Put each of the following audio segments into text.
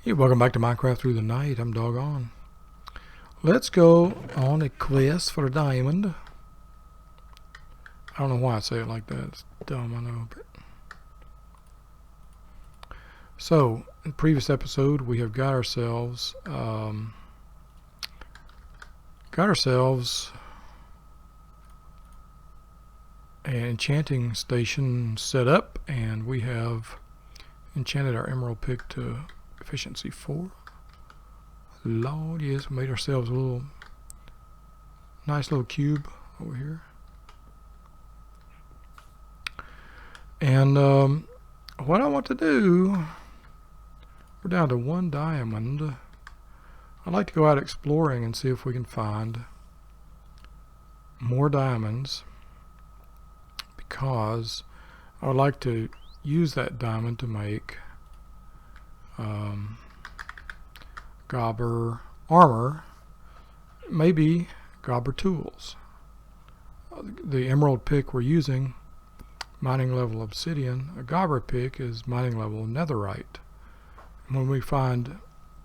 Hey, welcome back to Minecraft Through the Night. I'm Doggone. Let's go on a quest for a diamond. I don't know why I say it like that. It's dumb, I know. But so, in the previous episode, we have got ourselves an enchanting station set up, and we have enchanted our emerald pick to efficiency 4. Lord, yes, we made ourselves a little nice little cube over here. And what I want to do, we're down to 1 diamond. I'd like to go out exploring and see if we can find more diamonds, because I would like to use that diamond to make gobber armor, maybe gobber tools. The emerald pick we're using, mining level obsidian. A gobber pick is mining level netherite. And when we find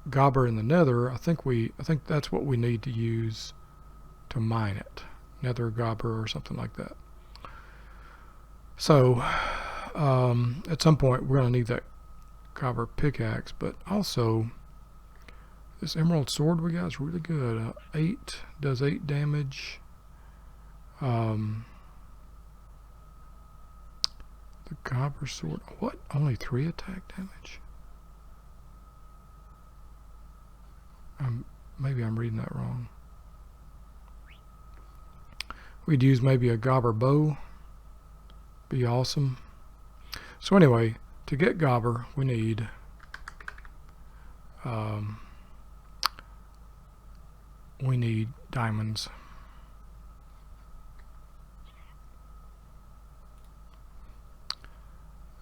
gobber in the nether, I think that's what we need to use to mine it. Nether gobber or something like that. So at some point we're going to need that gobber pickaxe, but also this emerald sword we got is really good. 8 does 8 damage. The gobber sword, what? Only 3 attack damage? Maybe I'm reading that wrong. We'd use maybe a gobber bow. Be awesome. So anyway, to get gobber, we need diamonds.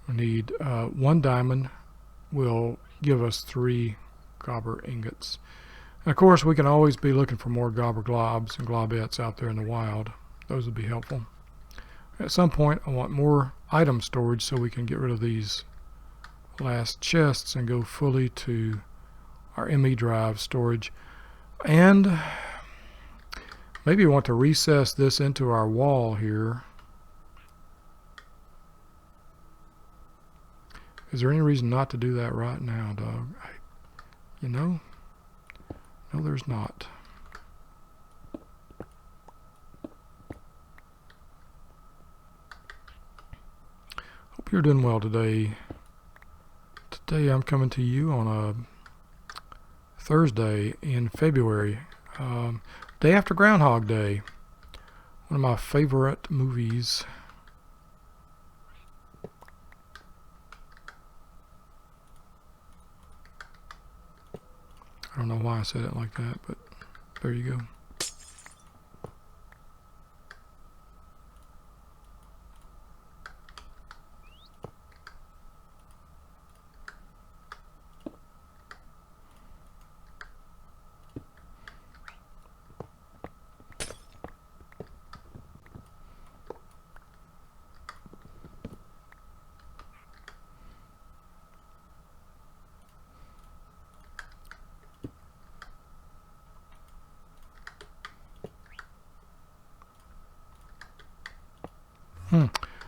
We need 1 diamond will give us 3 gobber ingots. And of course, we can always be looking for more gobber globs and globettes out there in the wild. Those would be helpful. At some point, I want more item storage so we can get rid of these last chests and go fully to our ME drive storage. And maybe we want to recess this into our wall here. Is there any reason not to do that right now, dog? No, there's not. Hope you're doing well today. Today I'm coming to you on a Thursday in February, day after Groundhog Day, one of my favorite movies. I don't know why I said it like that, but there you go.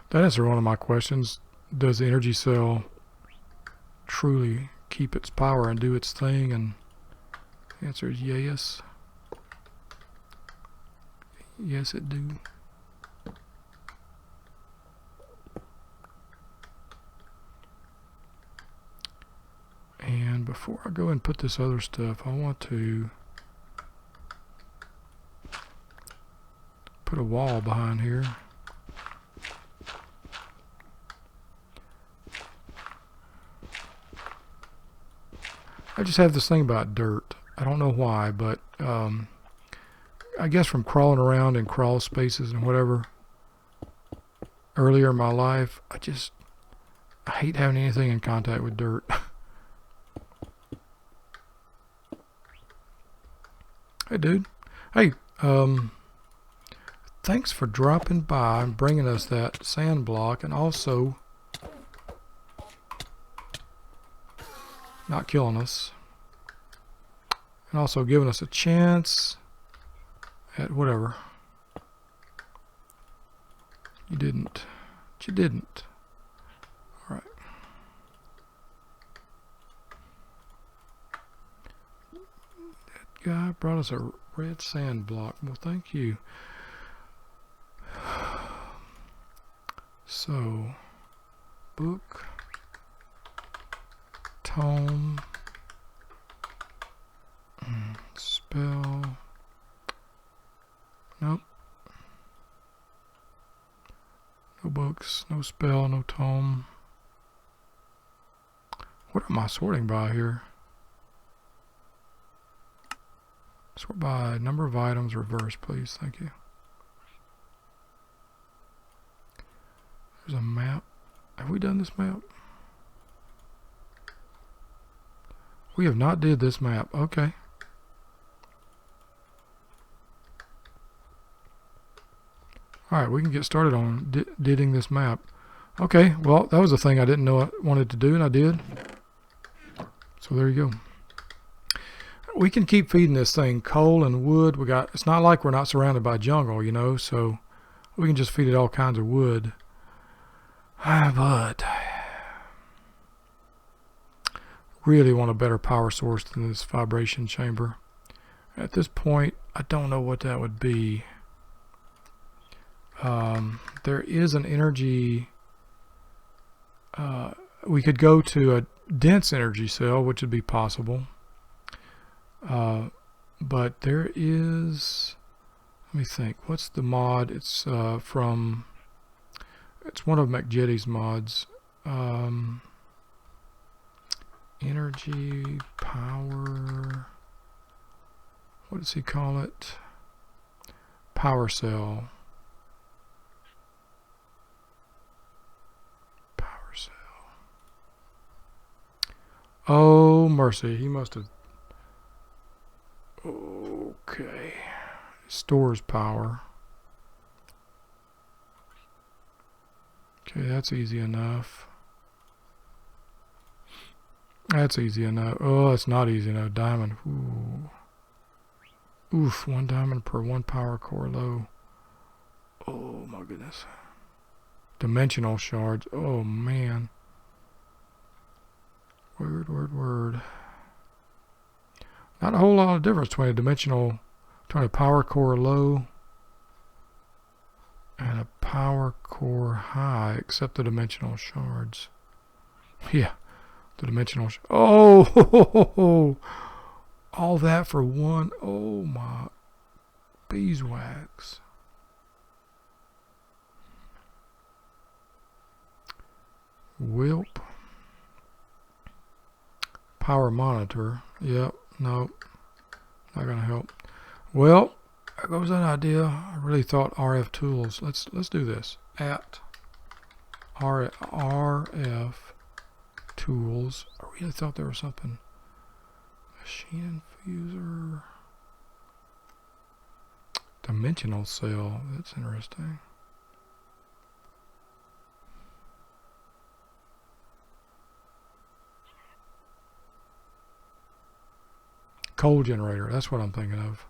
That answered one of my questions. Does the energy cell truly keep its power and do its thing? And the answer is yes. Yes, it do. And before I go and put this other stuff, I want to put a wall behind here. I just have this thing about dirt. I don't know why, but I guess from crawling around in crawl spaces and whatever earlier in my life, I hate having anything in contact with dirt. Hey, dude. Hey, thanks for dropping by and bringing us that sand block, and also not killing us. and also giving us a chance at whatever. You didn't. But you didn't. All right. That guy brought us a red sand block. Well, thank you. So, book, tome, spell, nope, no books, no spell, no tome. What am I sorting by here? Sort by number of items, reverse, please, thank you. There's a map. Have we done this map? We have not did this map. Okay. Alright, we can get started on didding this map. Okay, well, that was a thing I didn't know I wanted to do, and I did. So there you go. We can keep feeding this thing coal and wood. It's not like we're not surrounded by jungle, you know, so we can just feed it all kinds of wood. But really want a better power source than this vibration chamber. At this point, I don't know what that would be. There is an energy. We could go to a dense energy cell, which would be possible. But there is. Let me think. What's the mod? It's from. It's one of McJetty's mods. Energy, power. What does he call it? Power cell. Power cell. Oh, mercy. He must have. Okay. Stores power. Okay, that's easy enough. That's easy enough. Oh, it's not easy enough. Diamond. Ooh. Oof, 1 diamond per 1 power core low. Oh my goodness. Dimensional shards. Oh man. Word. Not a whole lot of difference between a power core low and a power core high, except the dimensional shards. Yeah, the dimensional. Oh, all that for 1. Oh my beeswax. Wilp. Power monitor. Yep. Nope. Not gonna help. Well, there goes that idea. I really thought RF tools. Let's do this. At RF tools. I really thought there was something. Machine infuser. Dimensional cell. That's interesting. Coal generator. That's what I'm thinking of.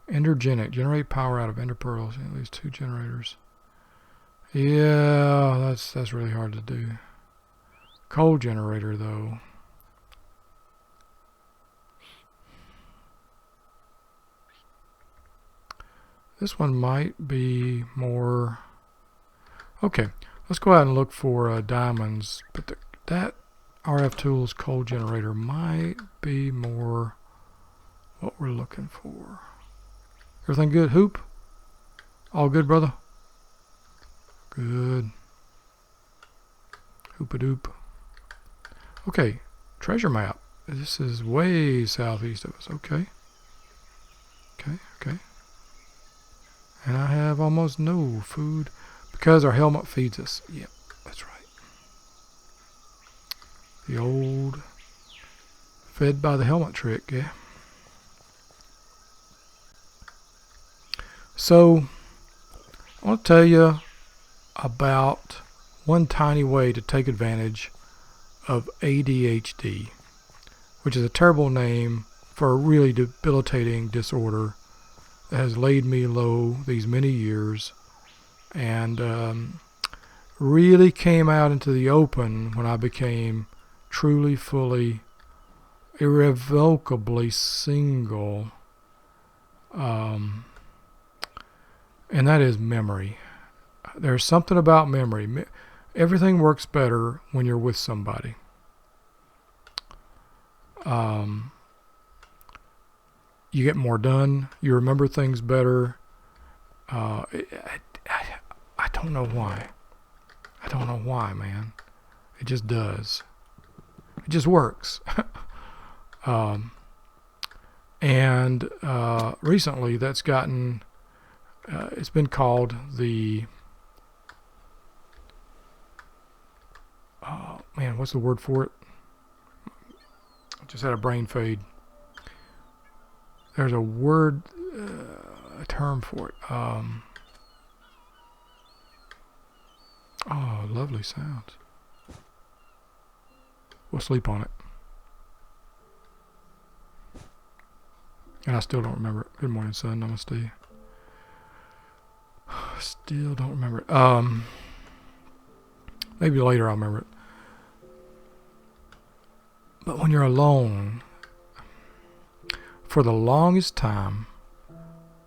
Endergenic. Generate power out of ender pearls. At least 2 generators. Yeah, that's really hard to do. Coal generator though. This one might be more. Okay, let's go out and look for diamonds. But that RF tools coal generator might be more what we're looking for. Everything good, Hoop? All good, brother? Good. Hoop-a-doop. Okay, treasure map. This is way southeast of us. Okay. Okay. And I have almost no food because our helmet feeds us. Yep, that's right. The old fed by the helmet trick, yeah. So, I want to tell you about one tiny way to take advantage of ADHD. which is a terrible name for a really debilitating disorder that has laid me low these many years, and really came out into the open when I became truly, fully, irrevocably single. And that is memory. There's something about memory. Everything works better when you're with somebody. You get more done. You remember things better. I don't know why. I don't know why, man. It just does. It just works. And recently that's gotten, it's been called the, oh man, what's the word for it? I just had a brain fade. There's a word, a term for it. Oh, lovely sounds. We'll sleep on it. And I still don't remember it. Good morning, son. Namaste. Still don't remember it. Maybe later I'll remember it. But when you're alone, for the longest time,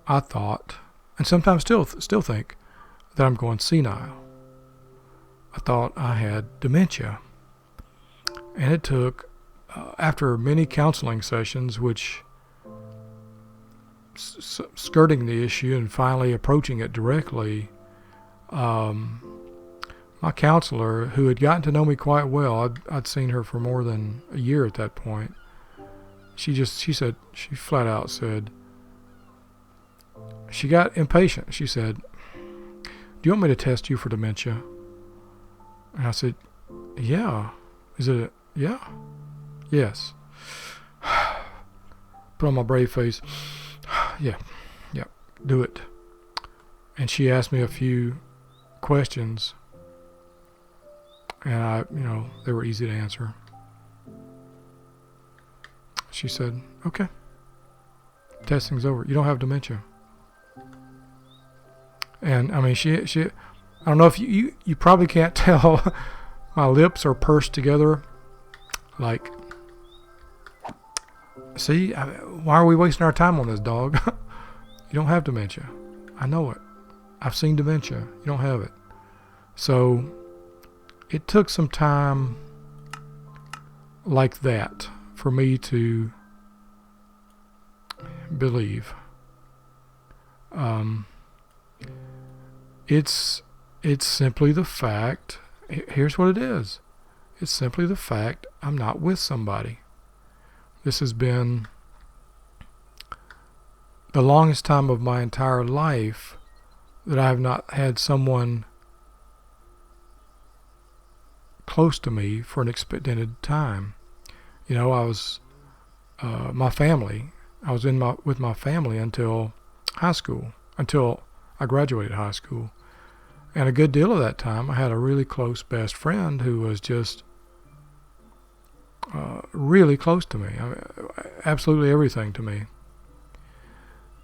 I thought, and sometimes still think, that I'm going senile. I thought I had dementia. And it took, after many counseling sessions, which skirting the issue and finally approaching it directly, my counselor, who had gotten to know me quite well, I'd seen her for more than a year at that point, she flat out said, she got impatient. She said, "Do you want me to test you for dementia?" And I said, "Yeah." Is it yeah? Yes. Put on my brave face. Yeah, do it. And she asked me a few questions, and they were easy to answer. She said, "Okay, testing's over. You don't have dementia." And I mean, she I don't know if you probably can't tell. My lips are pursed together, like, see, why are we wasting our time on this, dog? You don't have dementia. I know it. I've seen dementia. You don't have it. So it took some time like that for me to believe. It's simply the fact. Here's what it is. It's simply the fact I'm not with somebody. This has been the longest time of my entire life that I have not had someone close to me for an extended time. I was my family. I was with my family until high school, until I graduated high school. And a good deal of that time, I had a really close best friend who was just really close to me. I mean, absolutely everything to me.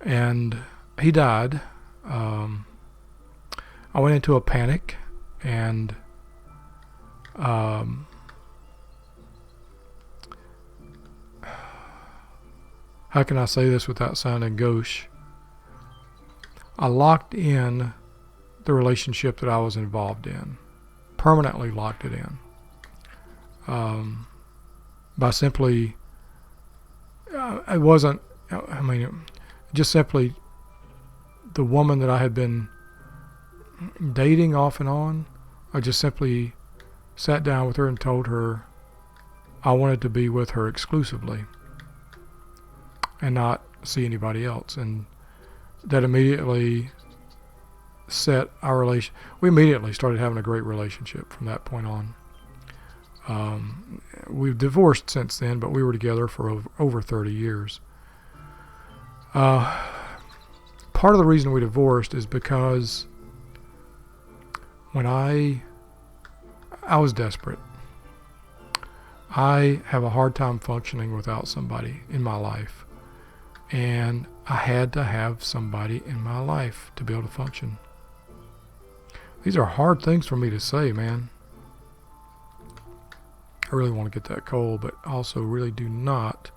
And he died. I went into a panic, and how can I say this without sounding gauche? I locked in the relationship that I was involved in, permanently locked it in, by simply, it wasn't, just simply the woman that I had been dating off and on. I just simply sat down with her and told her I wanted to be with her exclusively and not see anybody else. And that immediately set our relation. We immediately started having a great relationship from that point on. We've divorced since then, but we were together for over 30 years. Part of the reason we divorced is because when I was desperate. I have a hard time functioning without somebody in my life. And I had to have somebody in my life to be able to function. These are hard things for me to say, man. I really want to get that coal, but also really do not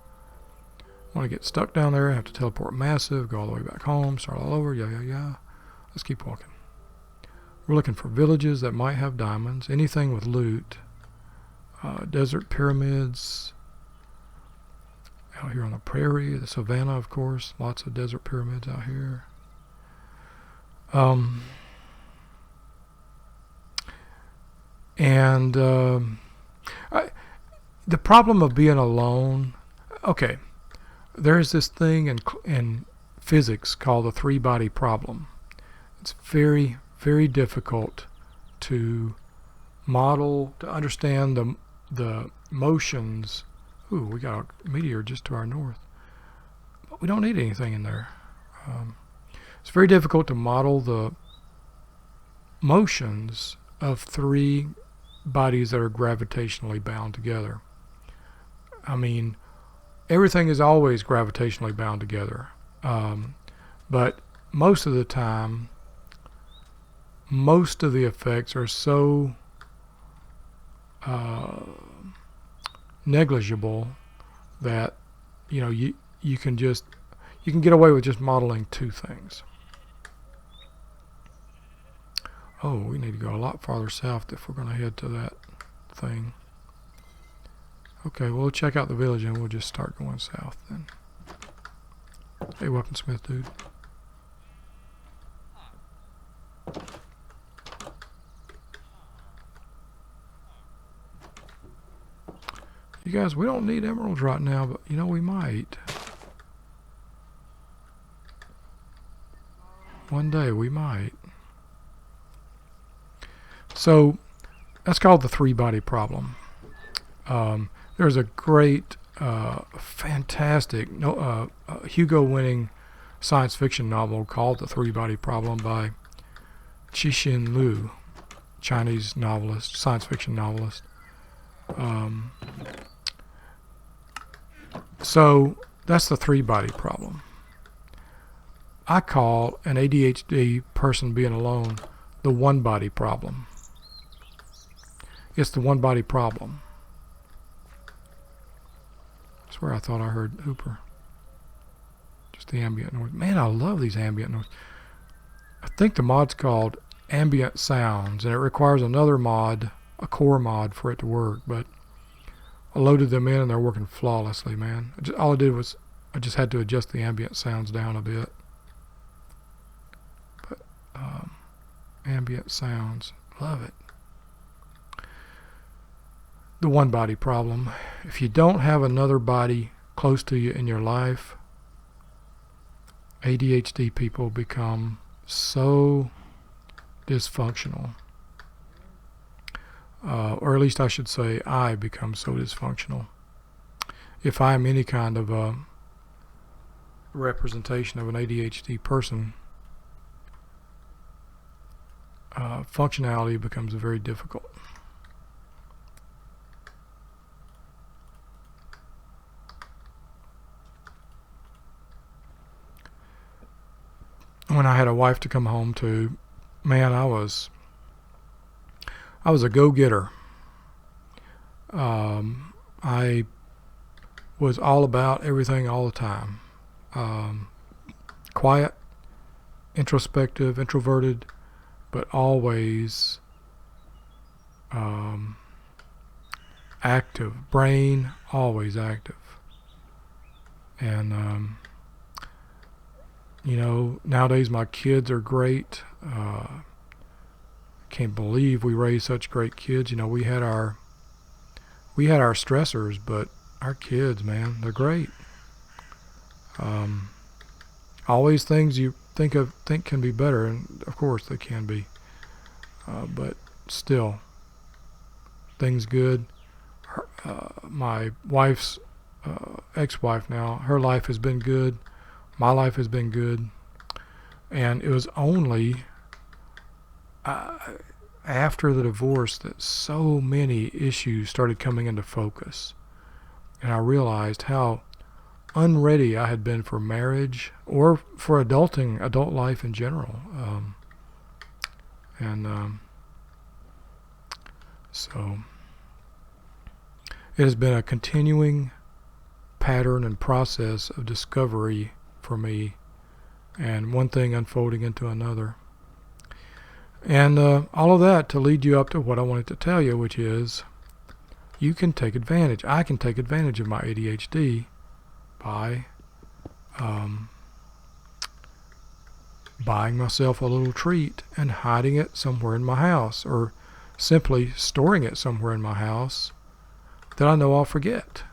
want to get stuck down there, have to teleport massive, go all the way back home, start all over, yeah. Let's keep walking. We're looking for villages that might have diamonds, anything with loot. Desert pyramids. Out here on the prairie, the savannah, of course. Lots of desert pyramids out here. The problem of being alone, okay, there's this thing in physics called the three-body problem. It's very, very difficult to model, to understand the motions. Ooh, we got a meteor just to our north. But we don't need anything in there. It's very difficult to model the motions of three bodies that are gravitationally bound together. I mean, everything is always gravitationally bound together. But most of the time, most of the effects are so negligible that you can get away with just modeling two things. Oh, we need to go a lot farther south if we're going to head to that thing. Okay, we'll check out the village and we'll just start going south then. Hey, weaponsmith dude. You guys, we don't need emeralds right now, but we might. One day we might. So that's called the three-body problem. There's a great, fantastic, Hugo-winning science fiction novel called The Three-Body Problem by Cixin Liu, Chinese novelist, science fiction novelist. So that's the three-body problem. I call an ADHD person being alone the one-body problem. It's the one-body problem. I swear I thought I heard Hooper. Just the ambient noise. Man, I love these ambient noises. I think the mod's called ambient sounds, and it requires another mod, a core mod, for it to work, but I loaded them in and they're working flawlessly, man. All I did was I just had to adjust the ambient sounds down a bit. But ambient sounds, love it. The one body problem. If you don't have another body close to you in your life, ADHD people become so dysfunctional. Or at least I should say I become so dysfunctional. If I'm any kind of a representation of an ADHD person, functionality becomes very difficult. When I had a wife to come home to, man, I was a go-getter. I was all about everything all the time. Quiet, introspective, introverted, but always active. Brain always active. And nowadays my kids are great. Can't believe we raised such great kids. We had our stressors, but our kids, man, they're great. Always things you think can be better, and of course they can be, but still, things good. My wife's ex-wife now, her life has been good. My life has been good, and it was only after the divorce that so many issues started coming into focus. And I realized how unready I had been for marriage or for adult life in general. So it has been a continuing pattern and process of discovery for me, and one thing unfolding into another. And all of that to lead you up to what I wanted to tell you, which is you can take advantage. I can take advantage of my ADHD by buying myself a little treat and hiding it somewhere in my house, or simply storing it somewhere in my house that I know I'll forget.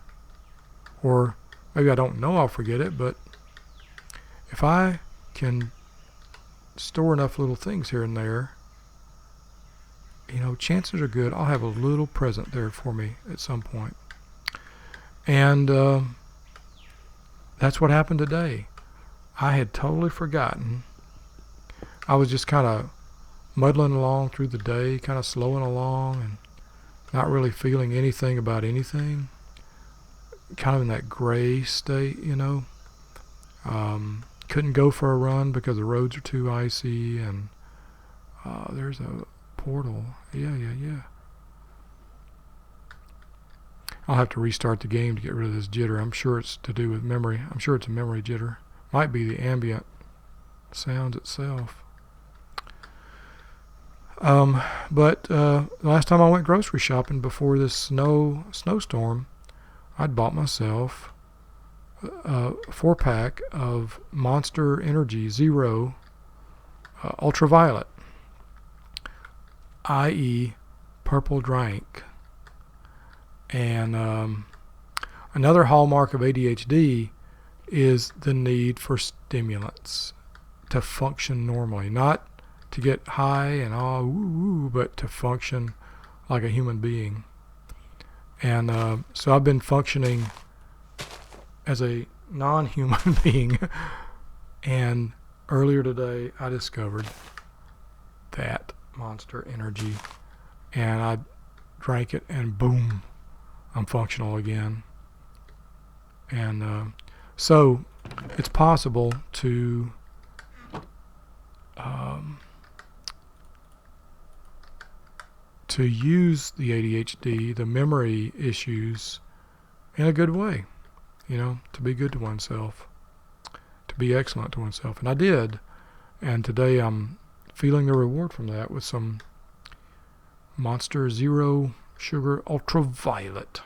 Or maybe I don't know I'll forget it, but if I can store enough little things here and there, chances are good I'll have a little present there for me at some point. And that's what happened today. I had totally forgotten. I was just kind of muddling along through the day, kind of slowing along and not really feeling anything about anything. Kind of in that gray state, Couldn't go for a run because the roads are too icy, and there's a portal. Yeah. I'll have to restart the game to get rid of this jitter. I'm sure it's to do with memory. I'm sure it's a memory jitter. Might be the ambient sounds itself. But last time I went grocery shopping before this snowstorm, I'd bought myself a 4-pack of Monster Energy Zero Ultraviolet, i.e. purple drink. And another hallmark of ADHD is the need for stimulants to function normally, not to get high and but to function like a human being. And so I've been functioning as a non-human being, and earlier today I discovered that Monster Energy, and I drank it, and boom, I'm functional again. And so it's possible to use the ADHD, the memory issues, in a good way, to be good to oneself, to be excellent to oneself. And I did. And today I'm feeling the reward from that with some Monster Zero Sugar Ultraviolet.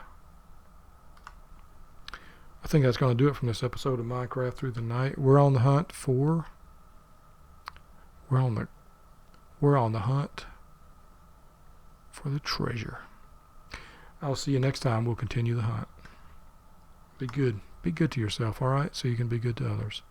I think that's going to do it from this episode of Minecraft Through the Night. We're on the hunt for the treasure. I'll see you next time. We'll continue the hunt. Be good. Be good to yourself, all right? So you can be good to others.